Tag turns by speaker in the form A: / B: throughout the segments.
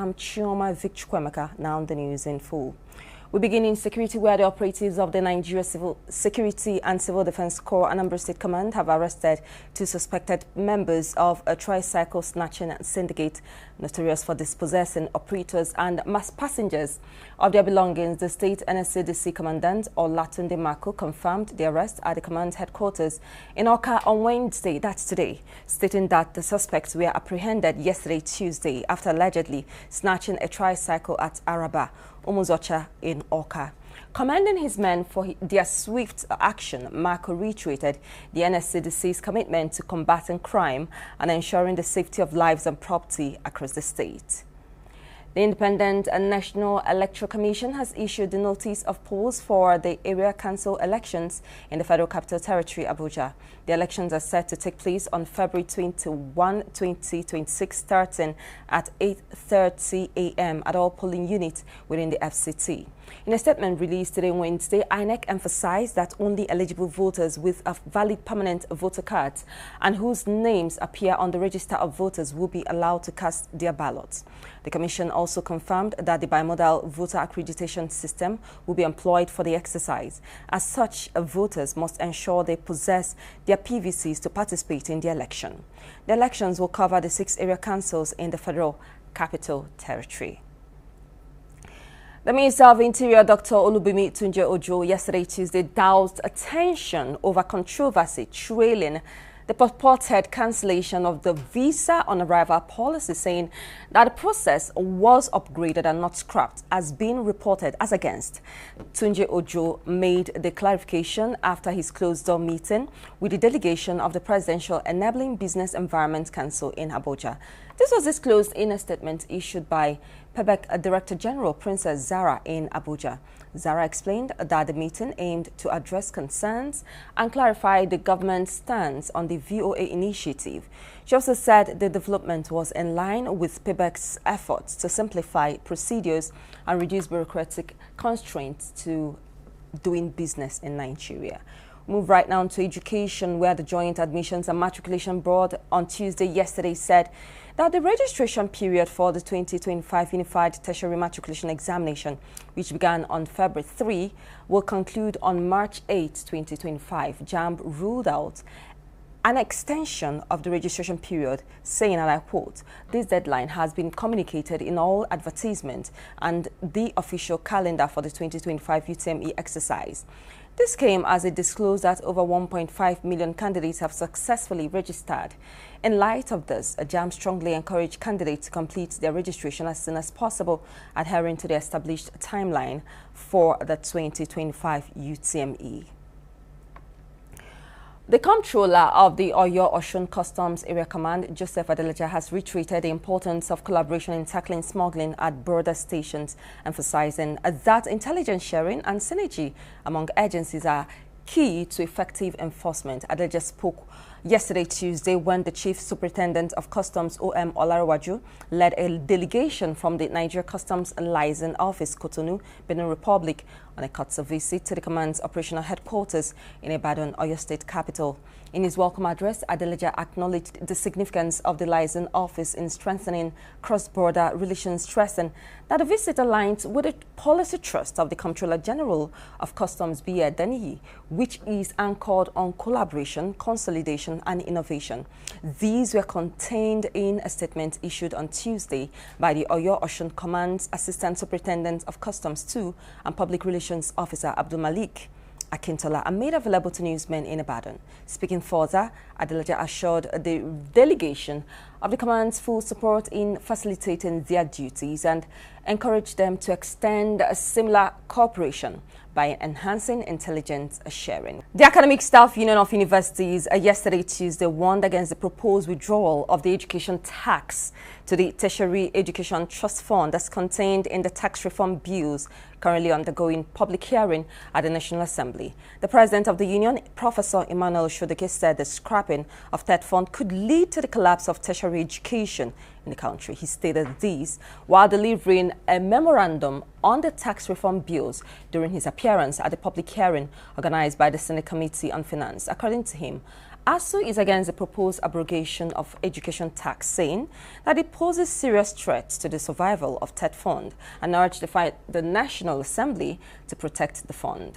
A: I'm Chioma Vic-Chukwuemeka, now the news in full. We begin in security, where the operatives of the Nigeria Civil Security and Civil Defense Corps Anambra State Command have arrested two suspected members of a tricycle snatching syndicate notorious for dispossessing operators and mass passengers of their belongings. The state NSCDC commandant Olatunde Mako confirmed the arrest at the command headquarters in Oka on Wednesday, that's today, stating that the suspects were apprehended yesterday, Tuesday, after allegedly snatching a tricycle at Araba, Umuzocha in Oka. Commending his men for their swift action, Marco reiterated the NSCDC's commitment to combating crime and ensuring the safety of lives and property across the state. The Independent and National Electoral Commission has issued the notice of polls for the area council elections in the Federal Capital Territory, Abuja. The elections are set to take place on February 21, 2026, starting at 8:30 a.m. at all polling units within the FCT. In a statement released today, Wednesday, INEC emphasized that only eligible voters with a valid permanent voter card and whose names appear on the register of voters will be allowed to cast their ballots. The Commission also confirmed that the bimodal voter accreditation system will be employed for the exercise. As such, voters must ensure they possess their PVCs to participate in the election. The elections will cover the 6 area councils in the Federal Capital Territory. The Minister of Interior, Dr. Olubimi Tunje Ojo, yesterday Tuesday doused attention over controversy trailing the purported cancellation of the visa on arrival policy, saying that the process was upgraded and not scrapped, as being reported as against. Tunje Ojo made the clarification after his closed-door meeting with the delegation of the Presidential Enabling Business Environment Council in Abuja. This was disclosed in a statement issued by PEBEC Director General Princess Zara in Abuja. Zara explained that the meeting aimed to address concerns and clarify the government's stance on the VOA initiative. She also said the development was in line with PEBEC's efforts to simplify procedures and reduce bureaucratic constraints to doing business in Nigeria. Move right now to education, where the Joint Admissions and Matriculation Board on Tuesday yesterday said that the registration period for the 2025 Unified Tertiary Matriculation Examination, which began on February 3, will conclude on March 8, 2025. JAMB ruled out an extension of the registration period, saying, and I quote, "This deadline has been communicated in all advertisements and the official calendar for the 2025 UTME exercise." This came as it disclosed that over 1.5 million candidates have successfully registered. In light of this, JAMB strongly encouraged candidates to complete their registration as soon as possible, adhering to the established timeline for the 2025 UTME. The Comptroller of the Oyo-Osun Customs Area Command, Joseph Adelaja, has reiterated the importance of collaboration in tackling smuggling at border stations, emphasizing that intelligence sharing and synergy among agencies are key to effective enforcement. Adelaja spoke yesterday, Tuesday, when the Chief Superintendent of Customs, O.M. Olarewaju, led a delegation from the Nigeria Customs Liaison Office, Cotonou, Benin Republic, on a courtesy visit to the command's operational headquarters in Ibadan, Oyo State capital. In his welcome address, Adelaja acknowledged the significance of the liaison office in strengthening cross-border relations, stressing that the visit aligns with the policy trust of the Comptroller General of Customs, B.A. Deniyi, which is anchored on collaboration, consolidation, and innovation. These were contained in a statement issued on Tuesday by the Oyo-Osun Command's Assistant Superintendent of Customs 2 and Public Relations Officer Abdul Malik Akintola, and made available to newsmen in Ibadan. Speaking further, Adelaja assured the delegation of the command's full support in facilitating their duties and encouraged them to extend a similar cooperation by enhancing intelligence sharing. The Academic Staff Union of Universities yesterday, Tuesday, warned against the proposed withdrawal of the education tax to the Tertiary Education Trust Fund that's contained in the tax reform bills currently undergoing public hearing at the National Assembly. The president of the union, Professor Emmanuel Shodeke, said the scrapping of that fund could lead to the collapse of tertiary education in the country. He stated this while delivering a memorandum on the tax reform bills during his appearance at the public hearing organized by the Senate Committee on Finance. According to him, ASU is against the proposed abrogation of education tax, saying that it poses serious threats to the survival of TED Fund and urged the National Assembly to protect the fund.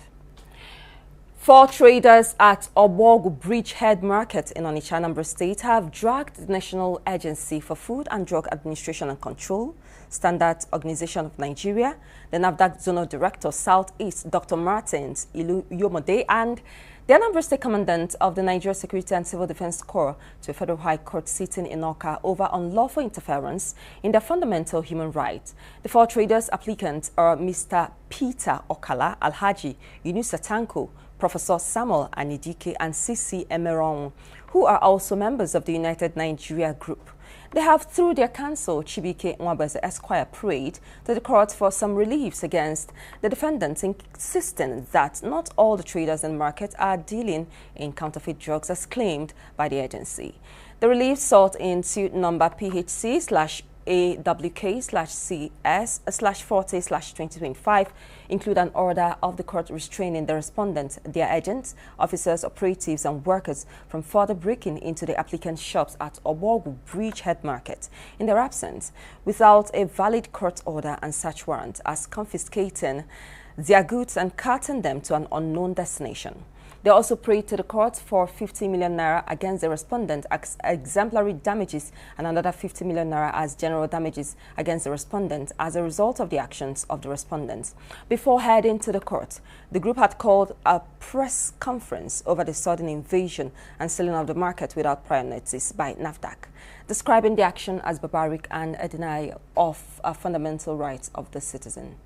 A: 4 traders at Oborgu Bridgehead Market in Onitsha, Anambra State have dragged the National Agency for Food and Drug Administration and Control, Standard Organization of Nigeria, the NAFDAC Zonal Director Southeast, Dr. Martins Iluyomode, and the Anambra State Commandant of the Nigeria Security and Civil Defense Corps to a Federal High Court sitting in Awka over unlawful interference in their fundamental human rights. The 4 traders applicants are Mr. Peter Okala, Alhaji Yunusa Tanko, Professor Samuel Anidike, and CC Emeron, who are also members of the United Nigeria Group. They have, through their counsel, Chibike Nwabeze Esquire, prayed to the court for some reliefs against the defendants, insisting that not all the traders in the market are dealing in counterfeit drugs as claimed by the agency. The relief sought in suit number PHC/AWK/CS/40/2025 include an order of the court restraining the respondents, their agents, officers, operatives, and workers from further breaking into the applicants' shops at Oborgu Bridgehead Market in their absence without a valid court order and search warrant, as confiscating their goods and carting them to an unknown destination. They also prayed to the court for 50 million naira against the respondent as exemplary damages and another 50 million naira as general damages against the respondent as a result of the actions of the respondents. Before heading to the court, the group had called a press conference over the sudden invasion and selling of the market without prior notice by NAFDAC, describing the action as barbaric and a denial of fundamental rights of the citizen.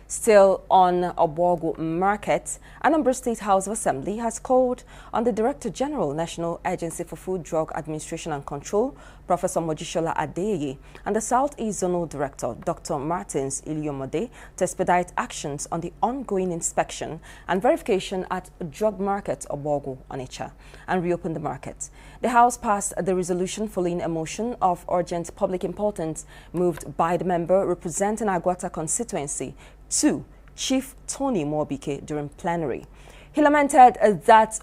A: Still on Oborgu Market, Anambra State House of Assembly has called on the Director General, National Agency for Food, Drug Administration and Control, Professor Mojishola Adeye, and the Southeast Zonal Director, Dr. Martins Iluyomode, to expedite actions on the ongoing inspection and verification at Drug Market Oborgu, Onitsha, and reopen the market. The House passed the resolution following a motion of urgent public importance moved by the member representing Agwata constituency to Chief Tony Morbike during plenary. He lamented that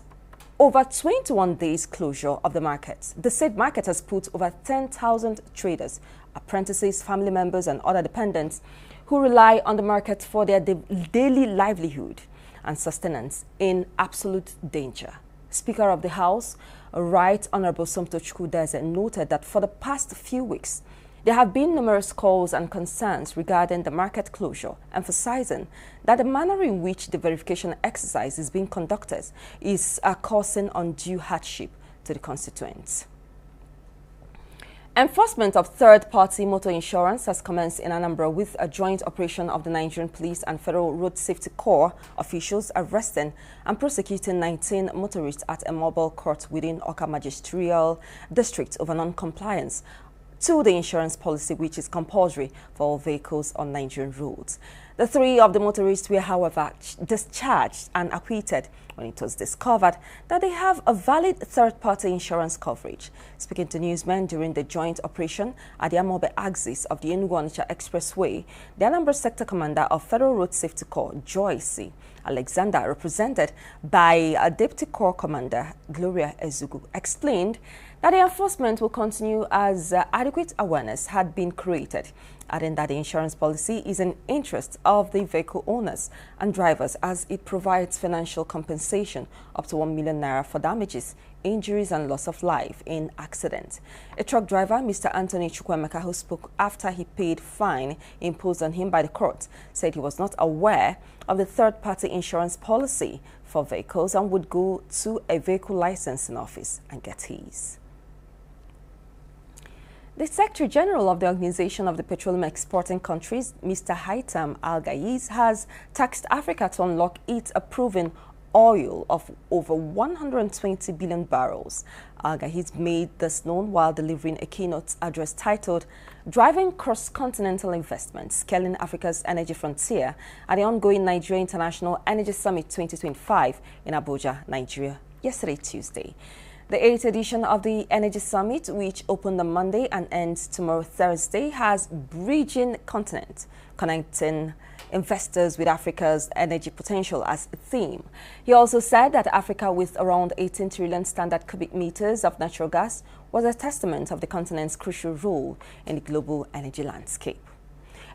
A: over 21 days closure of the market, the said market has put over 10,000 traders, apprentices, family members, and other dependents who rely on the market for their daily livelihood and sustenance in absolute danger. Speaker of the House, Right Honorable Somto Chukwudeze, noted that for the past few weeks, there have been numerous calls and concerns regarding the market closure, emphasizing that the manner in which the verification exercise is being conducted is causing undue hardship to the constituents. Enforcement of third-party motor insurance has commenced in Anambra with a joint operation of the Nigerian Police and Federal Road Safety Corps officials arresting and prosecuting 19 motorists at a mobile court within Awka Magisterial District over non-compliance to the insurance policy, which is compulsory for all vehicles on Nigerian roads. The 3 of the motorists were, however, discharged and acquitted when it was discovered that they have a valid third-party insurance coverage. Speaking to newsmen during the joint operation at the Amobe axis of the Enugu-Onitsha Expressway, the Anambra Sector Commander of Federal Road Safety Corps, Joyce Alexander, represented by Deputy Corps Commander Gloria Ezugu, explained that the enforcement will continue as adequate awareness had been created, adding that the insurance policy is in interest of the vehicle owners and drivers as it provides financial compensation up to 1 million naira for damages, injuries and loss of life in accident. A truck driver, Mr. Anthony Chukwuemeka, who spoke after he paid fine imposed on him by the court, said he was not aware of the third-party insurance policy for vehicles and would go to a vehicle licensing office and get his. The Secretary General of the Organization of the Petroleum Exporting Countries, Mr. Haitham Al-Ghayez, has tasked Africa to unlock its proven oil of over 120 billion barrels. Al-Ghayez made this known while delivering a keynote address titled Driving Cross-Continental Investment, Scaling Africa's Energy Frontier at the ongoing Nigeria International Energy Summit 2025 in Abuja, Nigeria, yesterday, Tuesday. The 8th edition of the Energy Summit, which opened on Monday and ends tomorrow Thursday, has Bridging Continent, connecting investors with Africa's energy potential as a theme. He also said that Africa, with around 18 trillion standard cubic meters of natural gas, was a testament of the continent's crucial role in the global energy landscape.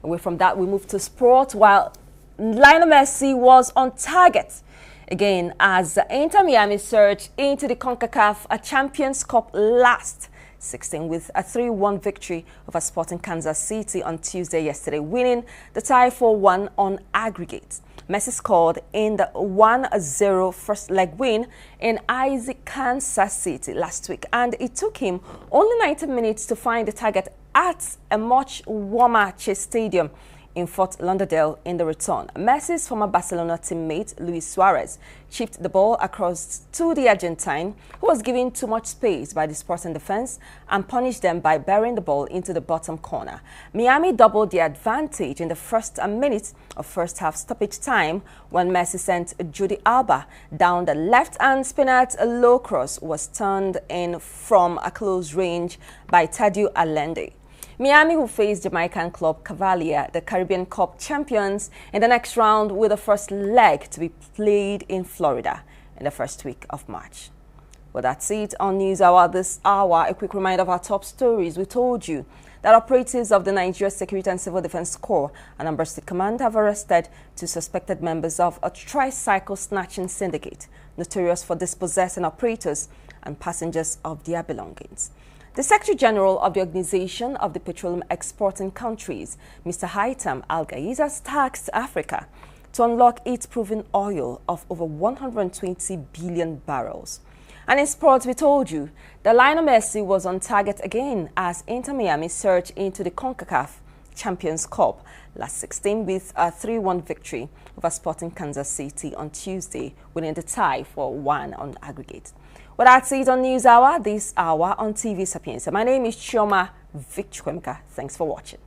A: Away from that, we move to sport, while Lionel Messi was on target again as Inter Miami surged into the CONCACAF Champions Cup last 16 with a 3-1 victory over Sporting Kansas City on Tuesday yesterday, winning the tie 4-1 on aggregate. Messi scored in the 1-0 first leg win in Isaac, Kansas City last week, and it took him only 90 minutes to find the target at a much warmer Chase Stadium in Fort Lauderdale in the return. Messi's former Barcelona teammate Luis Suarez chipped the ball across to the Argentine, who was given too much space by the Sporting defense, and punished them by burying the ball into the bottom corner. Miami doubled the advantage in the first minute of first half stoppage time when Messi sent Jordi Alba down the left, and Spinat's low cross was turned in from a close range by Tadio Allende. Miami will face Jamaican club Cavalier, the Caribbean Cup champions, in the next round, with the first leg to be played in Florida in the first week of March. Well, that's it on News Hour this hour. A quick reminder of our top stories. We told you that operatives of the Nigeria Security and Civil Defense Corps and Anambra State Command have arrested two suspected members of a tricycle snatching syndicate, notorious for dispossessing operators and passengers of their belongings. The Secretary General of the Organization of the Petroleum Exporting Countries, Mr. Haitham Al-Ghaiz, has tasked Africa to unlock its proven oil of over 120 billion barrels. And in sports, we told you that Lionel Messi was on target again as Inter Miami surged into the CONCACAF Champions Cup last 16 with a 3-1 victory over Sporting Kansas City on Tuesday, winning the tie 4-1 on aggregate. Well, that's it on News Hour this hour on TV Sapienza. My name is Chioma Vic-Chukwuemeka. Thanks for watching.